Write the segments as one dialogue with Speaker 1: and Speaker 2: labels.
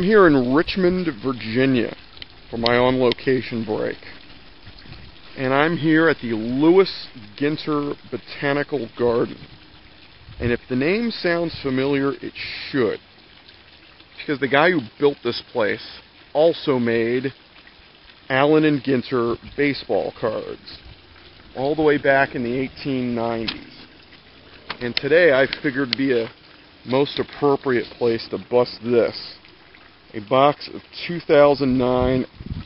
Speaker 1: here in Richmond, Virginia for my on-location break. And I'm here at the Lewis Ginter Botanical Garden. And if the name sounds familiar, it should. Because the guy who built this place also made Allen and Ginter baseball cards all the way back in the 1890s. And today I figured to be a most appropriate place to bust this. A box of 2009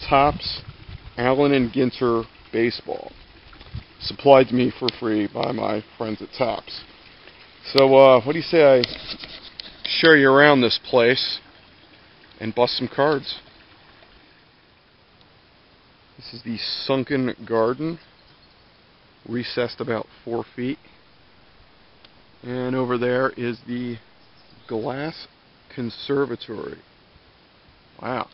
Speaker 1: Topps Allen and Ginter baseball. Supplied to me for free by my friends at Topps. So what do you say I show you around this place and bust some cards? This is the sunken garden, recessed about 4 feet. And over there is the glass conservatory. Wow.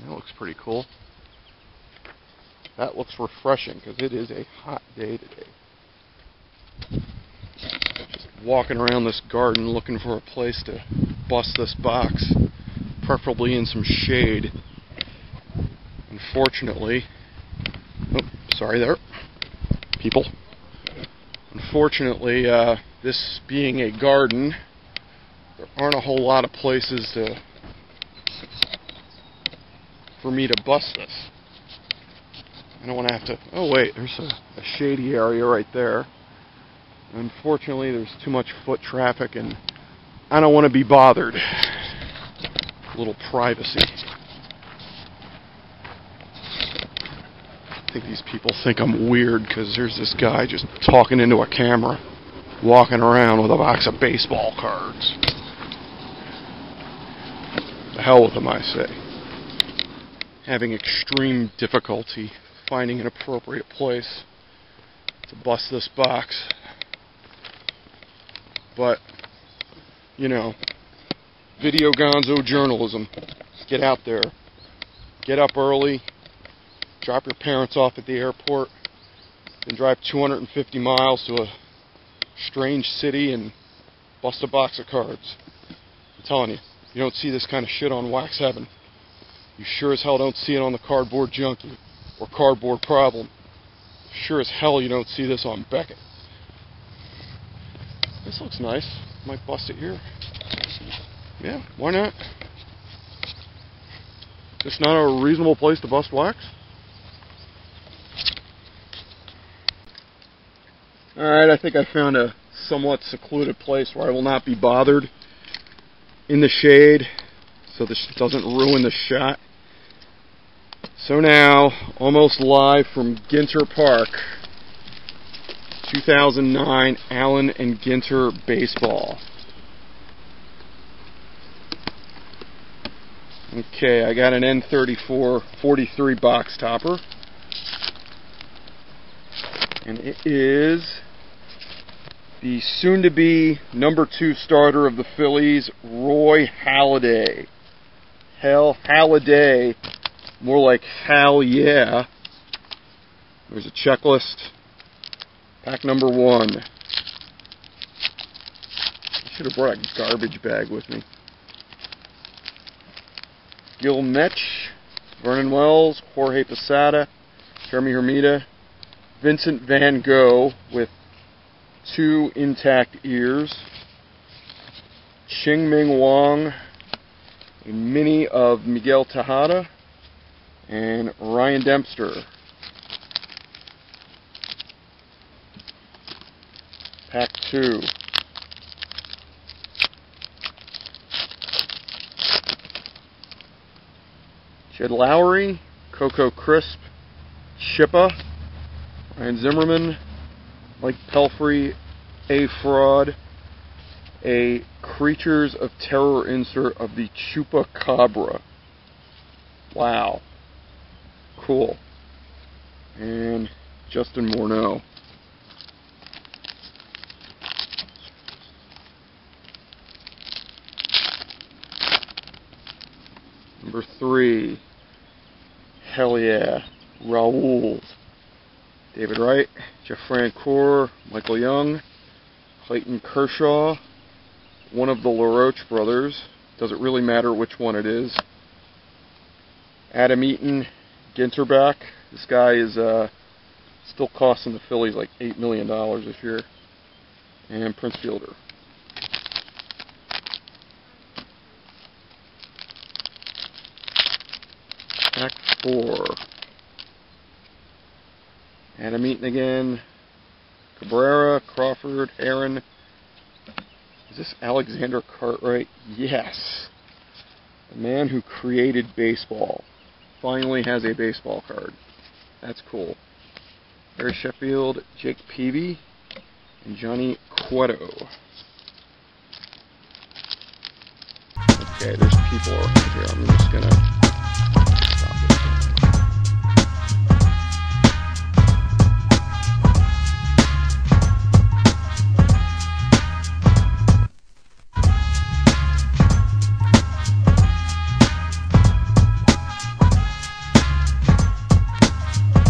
Speaker 1: That looks pretty cool. That looks refreshing because it is a hot day today. Just walking around this garden looking for a place to bust this box, preferably in some shade. Unfortunately, sorry there, people. Unfortunately, this being a garden, there aren't a whole lot of places for me to bust this. I don't want to have to... Oh wait, there's a shady area right there. Unfortunately, there's too much foot traffic and I don't want to be bothered. A little privacy. I think these people think I'm weird because there's this guy just talking into a camera, walking around with a box of baseball cards. The hell with them, I say. Having extreme difficulty finding an appropriate place to bust this box. But, you know, video gonzo journalism. Get out there. Get up early. Drop your parents off at the airport. Then drive 250 miles to a strange city and bust a box of cards. I'm telling you, you don't see this kind of shit on Wax Heaven. You sure as hell don't see it on the Cardboard Junkie or Cardboard Problem. Sure as hell you don't see this on Beckett. This looks nice. Might bust it here. Yeah, why not? Just not a reasonable place to bust wax? Alright, I think I found a somewhat secluded place where I will not be bothered in the shade, so this doesn't ruin the shot. So now, almost live from Ginter Park, 2009 Allen and Ginter baseball. Okay, I got an N34 43 box topper. And it is the soon-to-be number 2 starter of the Phillies, Roy Halladay. Halladay, more like hell yeah. There's a checklist. Pack number 1. I should have brought a garbage bag with me. Gil Metch, Vernon Wells, Jorge Posada, Jeremy Hermida, Vincent Van Gogh with 2 intact ears, Ching-Ming Wong, a mini of Miguel Tejada, and Ryan Dempster. Pack 2. Jed Lowry, Coco Crisp, Chippa, Ryan Zimmerman, Mike Pelfrey, A Fraud, a Creatures of Terror insert of the Chupacabra. Wow. Cool. And Justin Morneau. Number 3. Hell yeah. Raoul. David Wright, Jeff Francoeur, Michael Young, Clayton Kershaw, one of the LaRoche brothers, Does it really matter which one it is? Adam Eaton, Ginter back. This guy is still costing the Phillies like $8 million this year. And Prince Fielder. Pack 4. Adam Eaton again. Cabrera, Crawford, Aaron. Is this Alexander Cartwright? Yes. The man who created baseball finally has a baseball card. That's cool. Barry Sheffield, Jake Peavy, and Johnny Cueto. Okay, there's people around here. I'm just gonna